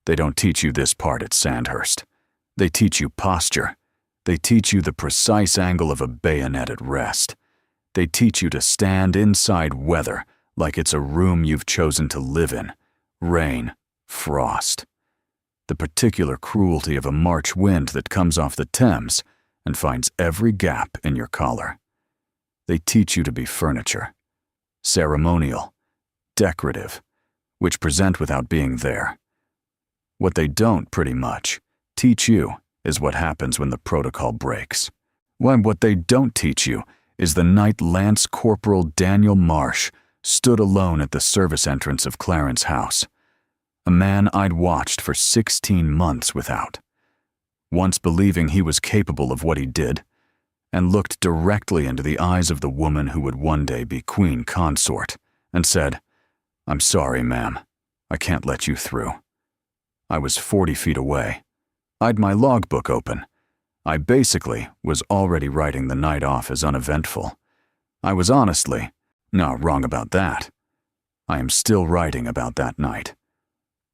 They don't teach you this part at Sandhurst. They teach you posture. They teach you the precise angle of a bayonet at rest. They teach you to stand inside weather like it's a room you've chosen to live in. Rain, frost. The particular cruelty of a March wind that comes off the Thames and finds every gap in your collar. They teach you to be furniture. Ceremonial, decorative, which present without being there. What they don't, pretty much, teach you is what happens when the protocol breaks. What they don't teach you is the night Lance Corporal Daniel Marsh stood alone at the service entrance of Clarence House, a man I'd watched for 16 months without, once believing he was capable of what he did, and looked directly into the eyes of the woman who would one day be queen consort, and said, "I'm sorry, ma'am, I can't let you through." I was 40 feet away. I'd my logbook open. I basically was already writing the night off as uneventful. I was honestly, no, wrong about that. I am still writing about that night.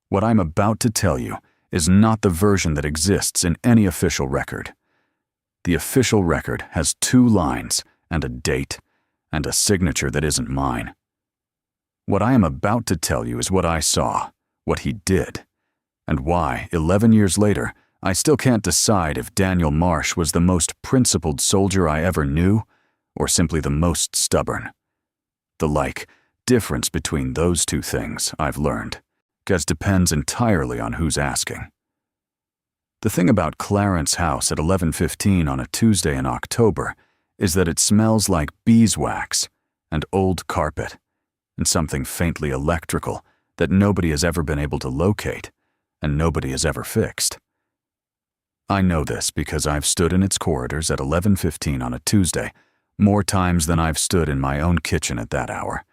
What I'm about to tell you is not the version that exists in any official record. The official record has 2 lines and a date and a signature that isn't mine. What I am about to tell you is what I saw, what he did, and why, 11 years later, I still can't decide if Daniel Marsh was the most principled soldier I ever knew or simply the most stubborn. The difference between those 2 things, I've learned, depends entirely on who's asking. The thing about Clarence House at 11:15 on a Tuesday in October is that it smells like beeswax and old carpet and something faintly electrical that nobody has ever been able to locate and nobody has ever fixed. I know this because I've stood in its corridors at 11:15 on a Tuesday more times than I've stood in my own kitchen at that hour,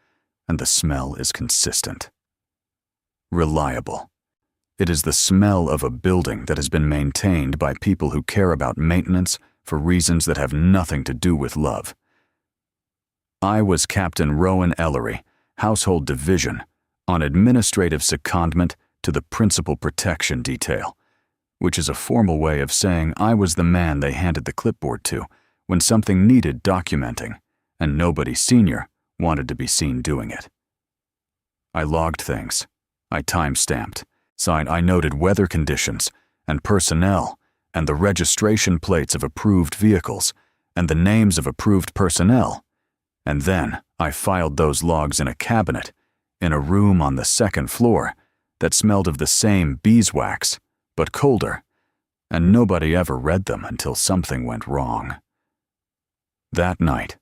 and the smell is consistent. Reliable. It is the smell of a building that has been maintained by people who care about maintenance for reasons that have nothing to do with love. I was Captain Rowan Ellery, Household Division, on administrative secondment to the Principal Protection Detail, which is a formal way of saying I was the man they handed the clipboard to when something needed documenting, and nobody senior wanted to be seen doing it. I logged things. I time-stamped. I noted weather conditions and personnel and the registration plates of approved vehicles and the names of approved personnel. And then I filed those logs in a cabinet in a room on the 2nd floor that smelled of the same beeswax, but colder, and nobody ever read them until something went wrong. That night,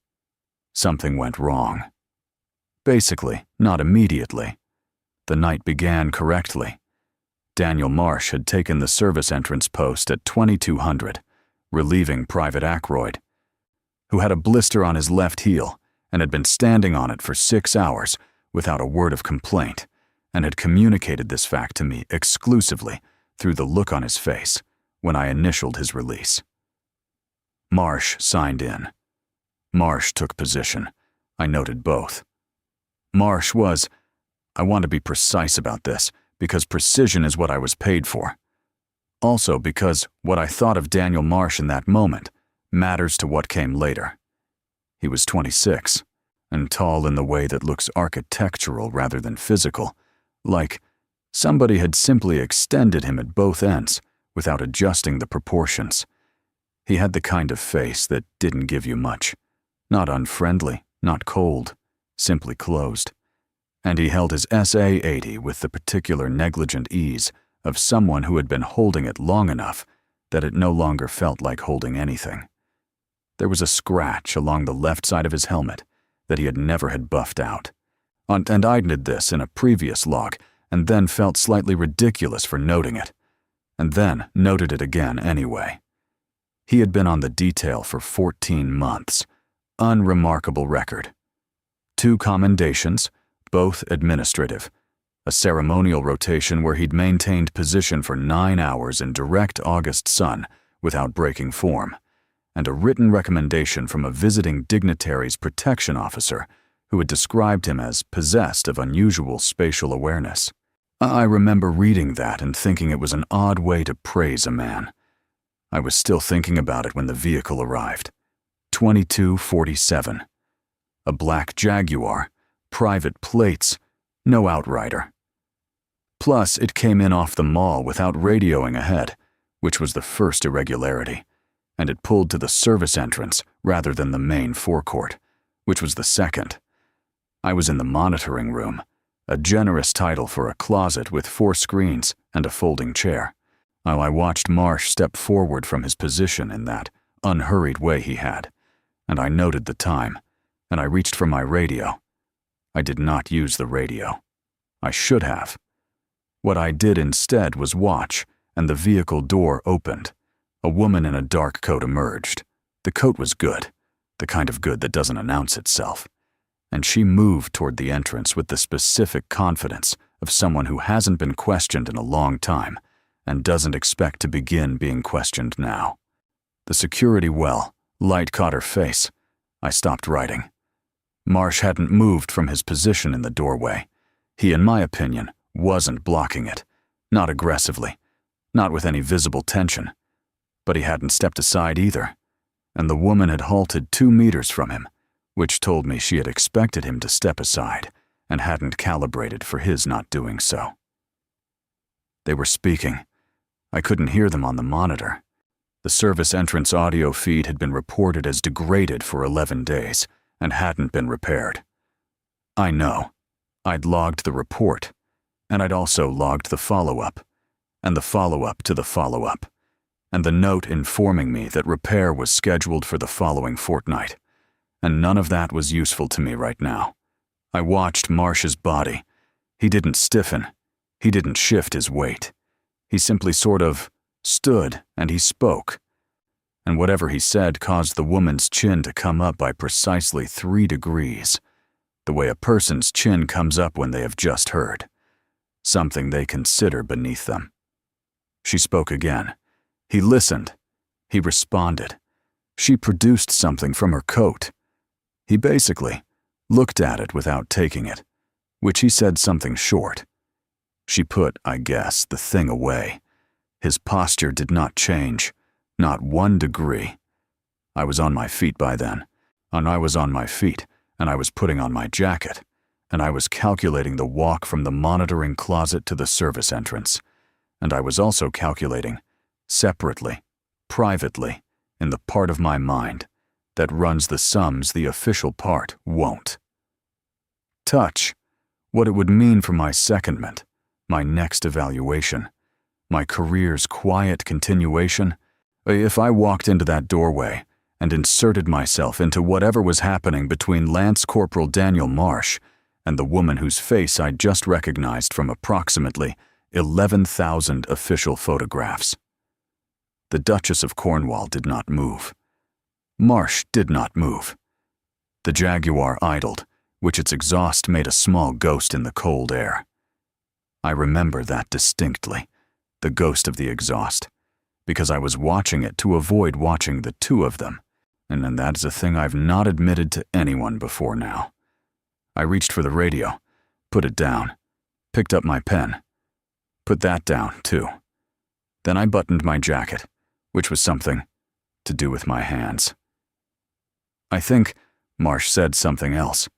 something went wrong. Basically, not immediately. The night began correctly. Daniel Marsh had taken the service entrance post at 2200, relieving Private Ackroyd, who had a blister on his left heel and had been standing on it for 6 hours without a word of complaint, and had communicated this fact to me exclusively through the look on his face when I initialed his release. Marsh signed in. Marsh took position. I noted both. Marsh was, I want to be precise about this, because precision is what I was paid for. Also because what I thought of Daniel Marsh in that moment matters to what came later. He was 26, and tall in the way that looks architectural rather than physical, like somebody had simply extended him at both ends without adjusting the proportions. He had the kind of face that didn't give you much. Not unfriendly, not cold, simply closed. And he held his SA-80 with the particular negligent ease of someone who had been holding it long enough that it no longer felt like holding anything. There was a scratch along the left side of his helmet that he had never had buffed out. And I did this in a previous log, and then felt slightly ridiculous for noting it, and then noted it again anyway. He had been on the detail for 14 months. Unremarkable record. 2 commendations, both administrative, a ceremonial rotation where he'd maintained position for 9 hours in direct August sun without breaking form, and a written recommendation from a visiting dignitary's protection officer who had described him as possessed of unusual spatial awareness. I remember reading that and thinking it was an odd way to praise a man. I was still thinking about it when the vehicle arrived. 2247. A black Jaguar, private plates, no outrider. Plus, it came in off the mall without radioing ahead, which was the first irregularity, and it pulled to the service entrance rather than the main forecourt, which was the second. I was in the monitoring room, a generous title for a closet with 4 screens and a folding chair, while I watched Marsh step forward from his position in that unhurried way he had, and I noted the time, and I reached for my radio. I did not use the radio. I should have. What I did instead was watch, and the vehicle door opened. A woman in a dark coat emerged. The coat was good, the kind of good that doesn't announce itself. And she moved toward the entrance with the specific confidence of someone who hasn't been questioned in a long time and doesn't expect to begin being questioned now. The security light caught her face. I stopped writing. Marsh hadn't moved from his position in the doorway. He, in my opinion, wasn't blocking it, not aggressively, not with any visible tension. But he hadn't stepped aside either, and the woman had halted 2 meters from him, which told me she had expected him to step aside and hadn't calibrated for his not doing so. They were speaking. I couldn't hear them on the monitor. The service entrance audio feed had been reported as degraded for 11 days and hadn't been repaired. I know. I'd logged the report, and I'd also logged the follow-up, and the follow-up to the follow-up, and the note informing me that repair was scheduled for the following fortnight, and none of that was useful to me right now. I watched Marsh's body. He didn't stiffen. He didn't shift his weight. He simply sort of stood, and he spoke. And whatever he said caused the woman's chin to come up by precisely 3 degrees, the way a person's chin comes up when they have just heard, something they consider beneath them. She spoke again. He listened. He responded. She produced something from her coat. He basically looked at it without taking it, which he said something short. She put, I guess, the thing away. His posture did not change, not 1 degree. I was on my feet by then, and I was on my feet, and I was putting on my jacket, and I was calculating the walk from the monitoring closet to the service entrance, and I was also calculating, separately, privately, in the part of my mind that runs the sums the official part won't. Touch, what it would mean for my secondment, my next evaluation, my career's quiet continuation. If I walked into that doorway and inserted myself into whatever was happening between Lance Corporal Daniel Marsh and the woman whose face I'd just recognized from approximately 11,000 official photographs. The Duchess of Cornwall did not move. Marsh did not move. The Jaguar idled, which its exhaust made a small ghost in the cold air. I remember that distinctly, the ghost of the exhaust, because I was watching it to avoid watching the 2 of them, and that is a thing I've not admitted to anyone before now. I reached for the radio, put it down, picked up my pen, put that down too. Then I buttoned my jacket, which was something to do with my hands. I think Marsh said something else,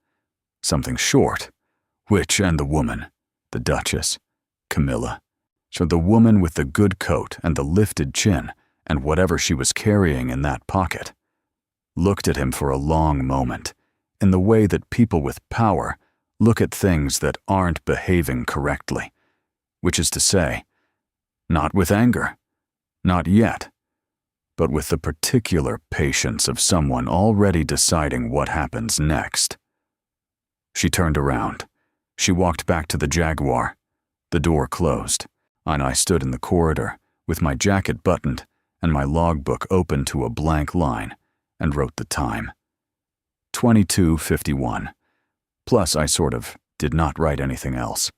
something short, which and the woman, the Duchess, Camilla, so the woman with the good coat and the lifted chin and whatever she was carrying in that pocket, looked at him for a long moment in the way that people with power look at things that aren't behaving correctly, which is to say, not with anger, not yet, but with the particular patience of someone already deciding what happens next. She turned around. She walked back to the Jaguar. The door closed, and I stood in the corridor with my jacket buttoned and my logbook open to a blank line and wrote the time. 22:51. Plus, I sort of did not write anything else.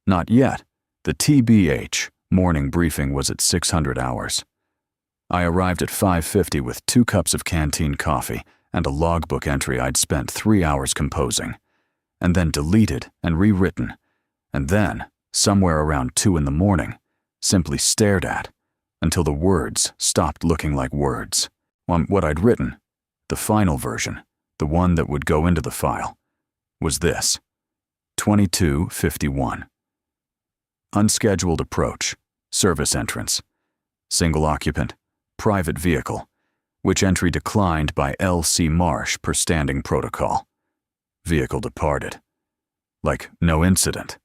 Not yet. The TBH morning briefing was at 600 hours. I arrived at 5:50 with 2 cups of canteen coffee and a logbook entry I'd spent 3 hours composing, and then deleted and rewritten, and then somewhere around 2 in the morning, simply stared at, until the words stopped looking like words. On what I'd written, the final version, the one that would go into the file, was this: 2251. Unscheduled approach, service entrance, single occupant, private vehicle, which entry declined by L.C. Marsh per standing protocol. Vehicle departed. Like no incident.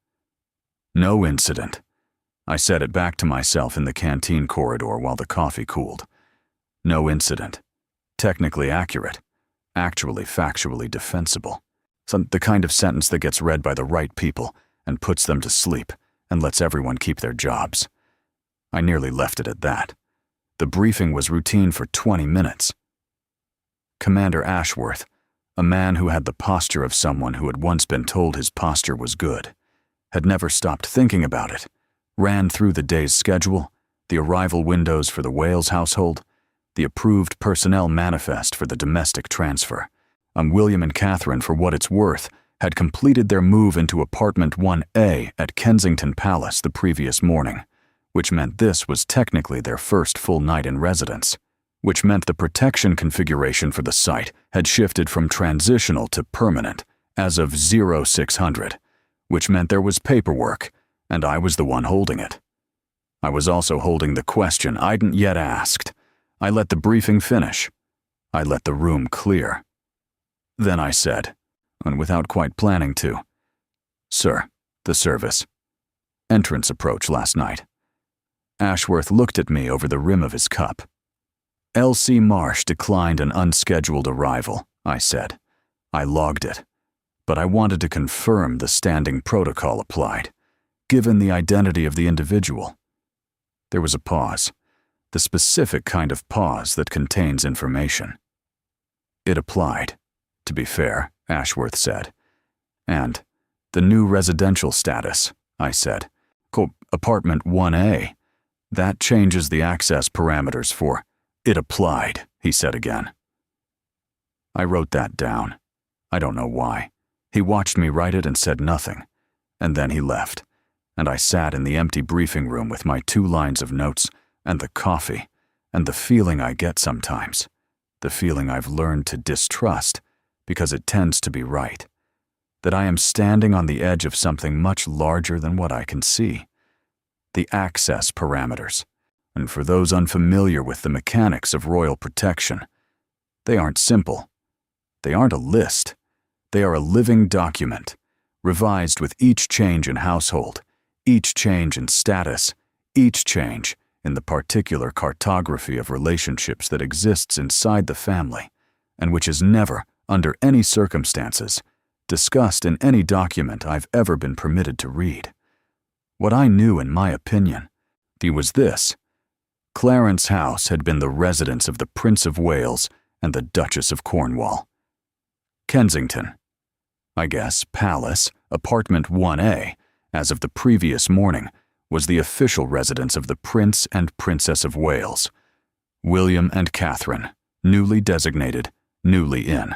No incident. I said it back to myself in the canteen corridor while the coffee cooled. No incident. Technically accurate. Actually factually defensible. The kind of sentence that gets read by the right people and puts them to sleep and lets everyone keep their jobs. I nearly left it at that. The briefing was routine for 20 minutes. Commander Ashworth, a man who had the posture of someone who had once been told his posture was good, had never stopped thinking about it, ran through the day's schedule, the arrival windows for the Wales household, the approved personnel manifest for the domestic transfer. William and Catherine, for what it's worth, had completed their move into apartment 1A at Kensington Palace the previous morning, which meant this was technically their first full night in residence, which meant the protection configuration for the site had shifted from transitional to permanent as of 0600, which meant there was paperwork, and I was the one holding it. I was also holding the question I hadn't yet asked. I let the briefing finish. I let the room clear. Then I said, and without quite planning to, "Sir, the service. Entrance approach last night." Ashworth looked at me over the rim of his cup. L.C. Marsh declined an unscheduled arrival, I said. I logged it. But I wanted to confirm the standing protocol applied, given the identity of the individual. There was a pause, the specific kind of pause that contains information. It applied, to be fair, Ashworth said. And the new residential status, I said. Apartment 1A. That changes the access parameters for it applied, he said again. I wrote that down. I don't know why. He watched me write it and said nothing. And then he left, and I sat in the empty briefing room with my 2 lines of notes and the coffee and the feeling I get sometimes, the feeling I've learned to distrust because it tends to be right, that I am standing on the edge of something much larger than what I can see. The access parameters. And for those unfamiliar with the mechanics of royal protection, they aren't simple. They aren't a list. They are a living document, revised with each change in household, each change in status, each change in the particular cartography of relationships that exists inside the family, and which is never, under any circumstances, discussed in any document I've ever been permitted to read. What I knew, in my opinion, was this: Clarence House had been the residence of the Prince of Wales and the Duchess of Cornwall. Kensington, I guess Palace, apartment 1A, as of the previous morning, was the official residence of the Prince and Princess of Wales. William and Catherine, newly designated, newly in.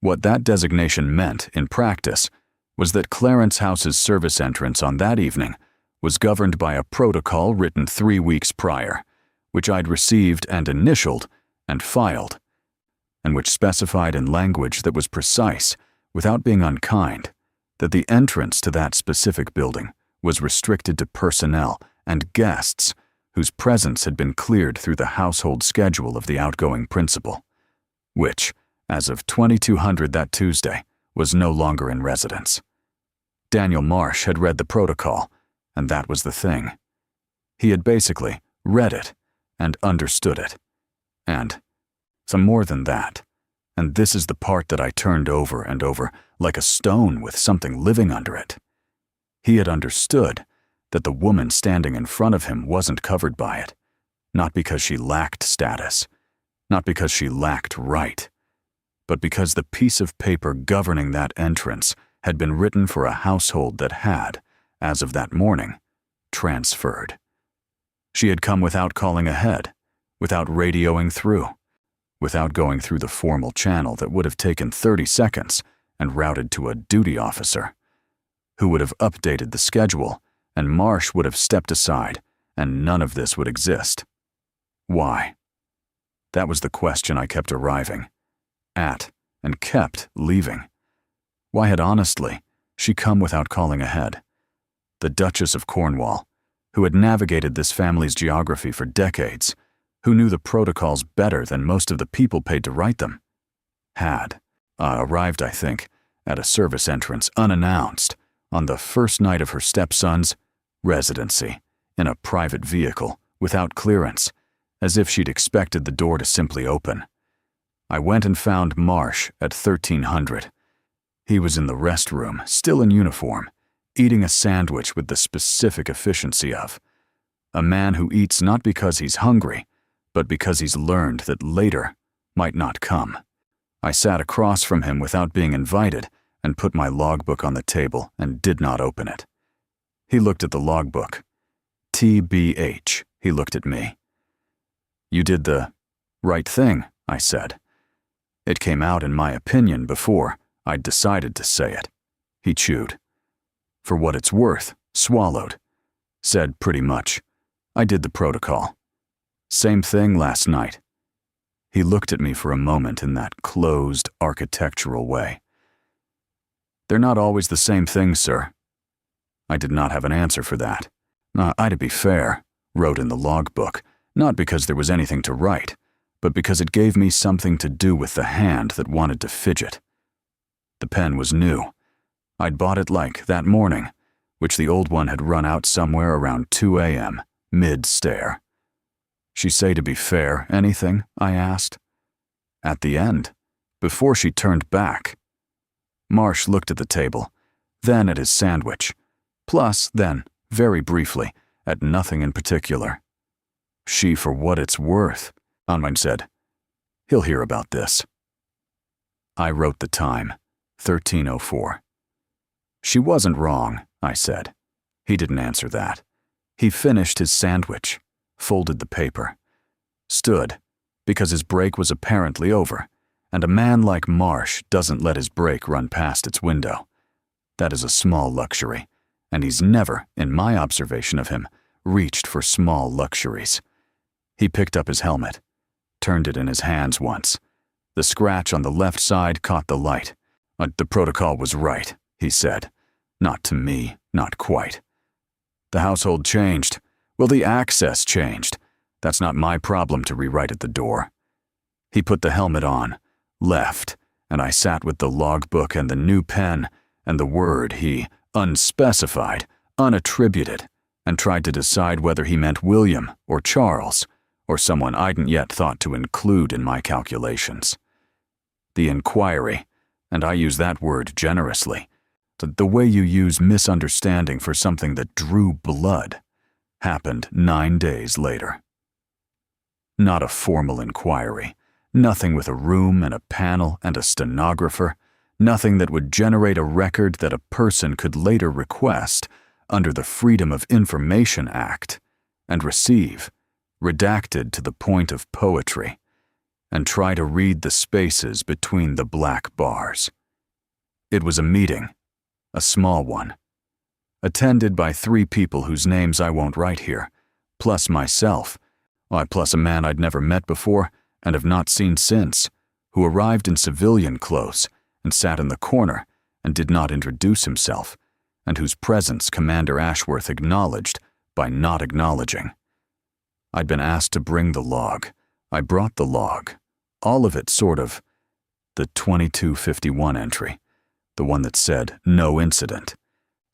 What that designation meant, in practice, was that Clarence House's service entrance on that evening was governed by a protocol written 3 weeks prior, which I'd received and initialed and filed, and which specified in language that was precise, without being unkind, that the entrance to that specific building was restricted to personnel and guests whose presence had been cleared through the household schedule of the outgoing principal, which, as of 2200 that Tuesday, was no longer in residence. Daniel Marsh had read the protocol, and that was the thing. He had basically read it and understood it. And some more than that. And this is the part that I turned over and over like a stone with something living under it. He had understood that the woman standing in front of him wasn't covered by it, not because she lacked status, not because she lacked right, but because the piece of paper governing that entrance had been written for a household that had, as of that morning, transferred. She had come without calling ahead, without radioing through, without going through the formal channel that would have taken 30 seconds and routed to a duty officer, who would have updated the schedule, and Marsh would have stepped aside, and none of this would exist. Why? That was the question I kept arriving at and kept leaving. Why had honestly she come without calling ahead? The Duchess of Cornwall, who had navigated this family's geography for decades, who knew the protocols better than most of the people paid to write them, had arrived, I think, at a service entrance unannounced on the first night of her stepson's residency in a private vehicle without clearance, as if she'd expected the door to simply open. I went and found Marsh at 1300. He was in the restroom, still in uniform, eating a sandwich with the specific efficiency of a man who eats not because he's hungry, but because he's learned that later might not come. I sat across from him without being invited and put my logbook on the table and did not open it. He looked at the logbook. TBH, he looked at me. You did the right thing, I said. It came out in my opinion before I'd decided to say it. He chewed. For what it's worth, swallowed. Said pretty much, I did the protocol. Same thing last night. He looked at me for a moment in that closed, architectural way. They're not always the same thing, sir. I did not have an answer for that. I, to be fair, wrote in the logbook, not because there was anything to write, but because it gave me something to do with the hand that wanted to fidget. The pen was new. I'd bought it like that morning, which the old one had run out somewhere around 2 a.m., mid-stare. She say to be fair, anything? I asked. At the end, before she turned back. Marsh looked at the table, then at his sandwich, plus then, very briefly, at nothing in particular. She for what it's worth, Onmine said. He'll hear about this. I wrote the time, 13:04. She wasn't wrong, I said. He didn't answer that. He finished his sandwich, folded the paper, stood, because his break was apparently over, and a man like Marsh doesn't let his break run past its window. That is a small luxury, and he's never, in my observation of him, reached for small luxuries. He picked up his helmet, turned it in his hands once. The scratch on the left side caught the light. The protocol was right, he said. Not to me, not quite. The household changed. Well, the access changed. That's not my problem to rewrite at the door. He put the helmet on, left, and I sat with the logbook and the new pen and the word he unspecified, unattributed, and tried to decide whether he meant William or Charles or someone I'dn't yet thought to include in my calculations. The inquiry, and I use that word generously, the way you use misunderstanding for something that drew blood, happened 9 days later. Not a formal inquiry, nothing with a room and a panel and a stenographer, nothing that would generate a record that a person could later request under the Freedom of Information Act and receive, redacted to the point of poetry, and try to read the spaces between the black bars. It was a meeting, a small one, attended by 3 people whose names I won't write here, plus myself, plus a man I'd never met before and have not seen since, who arrived in civilian clothes and sat in the corner and did not introduce himself, and whose presence Commander Ashworth acknowledged by not acknowledging. I'd been asked to bring the log. I brought the log, all of it sort of, the 2251 entry, the one that said no incident,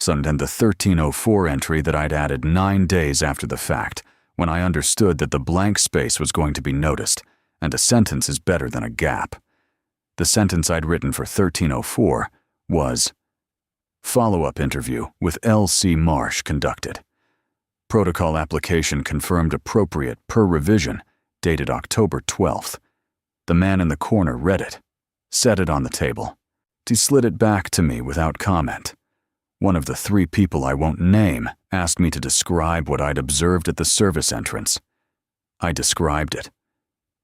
and the 1304 entry that I'd added 9 days after the fact, when I understood that the blank space was going to be noticed, and a sentence is better than a gap. The sentence I'd written for 1304 was, follow-up interview with L.C. Marsh conducted. Protocol application confirmed appropriate per revision, dated October 12th. The man in the corner read it, set it on the table. He slid it back to me without comment. One of the 3 people I won't name asked me to describe what I'd observed at the service entrance. I described it.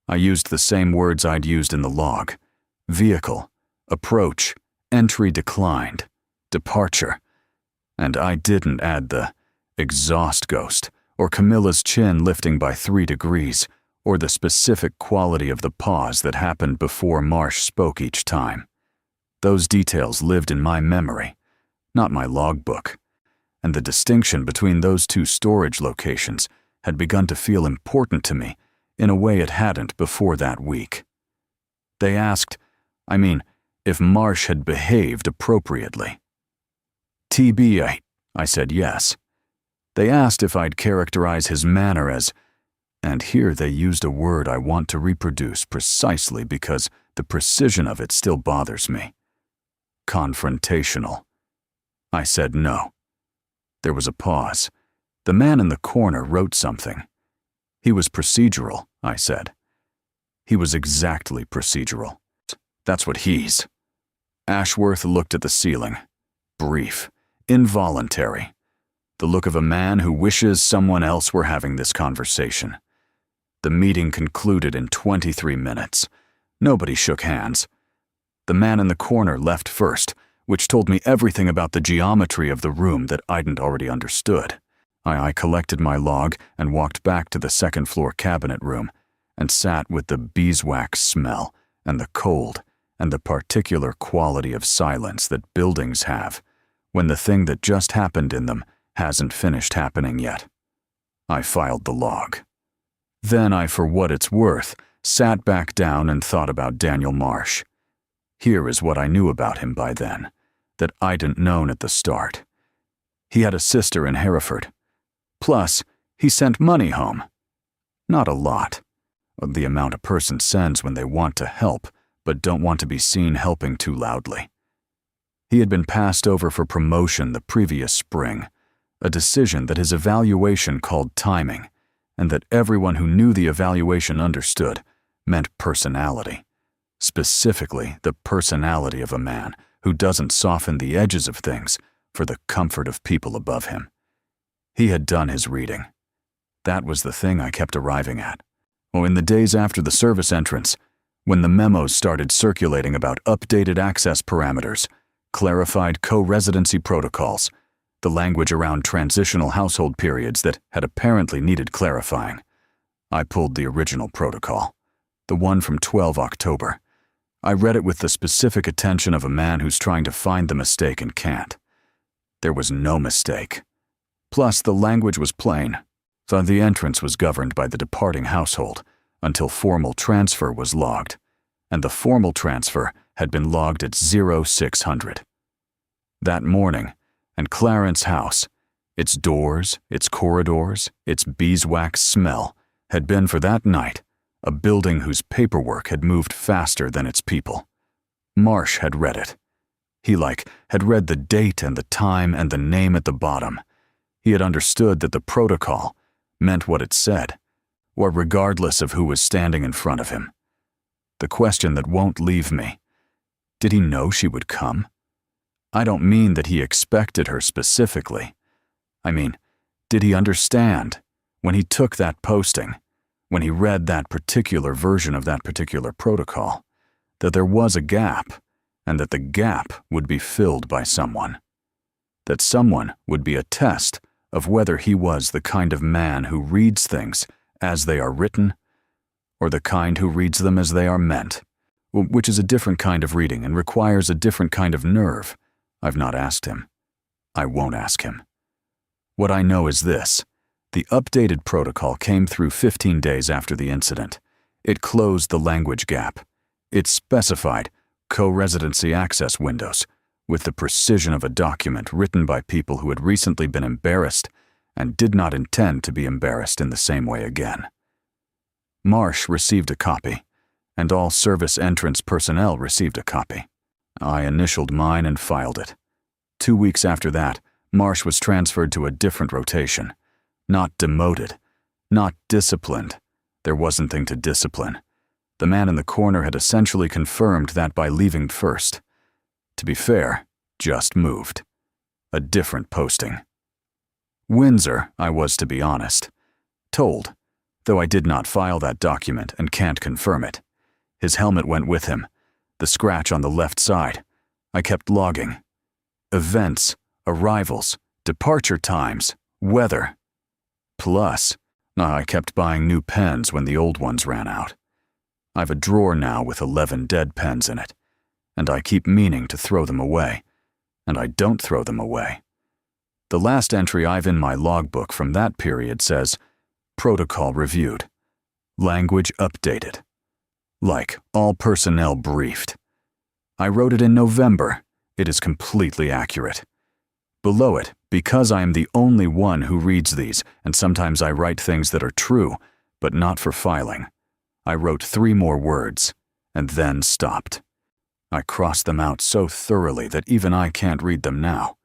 I used the same words I'd used in the log. Vehicle, approach, entry declined, departure. And I didn't add the exhaust ghost, or Camilla's chin lifting by 3 degrees, or the specific quality of the pause that happened before Marsh spoke each time. Those details lived in my memory, not my logbook, and the distinction between those two storage locations had begun to feel important to me in a way it hadn't before that week. They asked, if Marsh had behaved appropriately. TB, I said yes. They asked if I'd characterize his manner as, and here they used a word I want to reproduce precisely because the precision of it still bothers me. Confrontational. I said no. There was a pause. The man in the corner wrote something. He was procedural, I said. He was exactly procedural. That's what he's. Ashworth looked at the ceiling. Brief. Involuntary. The look of a man who wishes someone else were having this conversation. The meeting concluded in 23 minutes. Nobody shook hands. The man in the corner left first, which told me everything about the geometry of the room that I'dn't already understood. I collected my log and walked back to the second-floor cabinet room and sat with the beeswax smell and the cold and the particular quality of silence that buildings have when the thing that just happened in them hasn't finished happening yet. I filed the log. Then I, for what it's worth, sat back down and thought about Daniel Marsh. Here is what I knew about him by then, that I didn't known at the start. He had a sister in Hereford. Plus, he sent money home. Not a lot. The amount a person sends when they want to help, but don't want to be seen helping too loudly. He had been passed over for promotion the previous spring, a decision that his evaluation called timing, and that everyone who knew the evaluation understood meant personality. Specifically, the personality of a man who doesn't soften the edges of things for the comfort of people above him. He had done his reading. That was the thing I kept arriving at. In the days after the service entrance, when the memos started circulating about updated access parameters, clarified co-residency protocols, the language around transitional household periods that had apparently needed clarifying, I pulled the original protocol, the one from 12 October. I read it with the specific attention of a man who's trying to find the mistake and can't. There was no mistake. Plus, the language was plain. So the entrance was governed by the departing household until formal transfer was logged, and the formal transfer had been logged at 0600. That morning, and Clarence House, its doors, its corridors, its beeswax smell, had been for that night a building whose paperwork had moved faster than its people. Marsh had read it. He had read the date and the time and the name at the bottom. He had understood that the protocol meant what it said, or regardless of who was standing in front of him. The question that won't leave me, did he know she would come? I don't mean that he expected her specifically. I mean, did he understand, when he took that posting, when he read that particular version of that particular protocol, that there was a gap, and that the gap would be filled by someone? That someone would be a test of whether he was the kind of man who reads things as they are written, or the kind who reads them as they are meant, which is a different kind of reading and requires a different kind of nerve. I've not asked him. I won't ask him. What I know is this. The updated protocol came through 15 days after the incident. It closed the language gap. It specified co-residency access windows with the precision of a document written by people who had recently been embarrassed and did not intend to be embarrassed in the same way again. Marsh received a copy, and all service entrance personnel received a copy. I initialed mine and filed it. 2 weeks after that, Marsh was transferred to a different rotation. Not demoted, not disciplined. There wasn't thing to discipline. The man in the corner had essentially confirmed that by leaving first. To be fair, just moved. A different posting. Windsor, I was to be honest. Told, though I did not file that document and can't confirm it. His helmet went with him. The scratch on the left side. I kept logging. Events, arrivals, departure times, weather. Plus, I kept buying new pens when the old ones ran out. I've a drawer now with 11 dead pens in it, and I keep meaning to throw them away, and I don't throw them away. The last entry I've in my logbook from that period says, protocol reviewed, language updated, like all personnel briefed. I wrote it in November. It is completely accurate. Below it, because I am the only one who reads these, and sometimes I write things that are true, but not for filing, I wrote 3 more words, and then stopped. I crossed them out so thoroughly that even I can't read them now.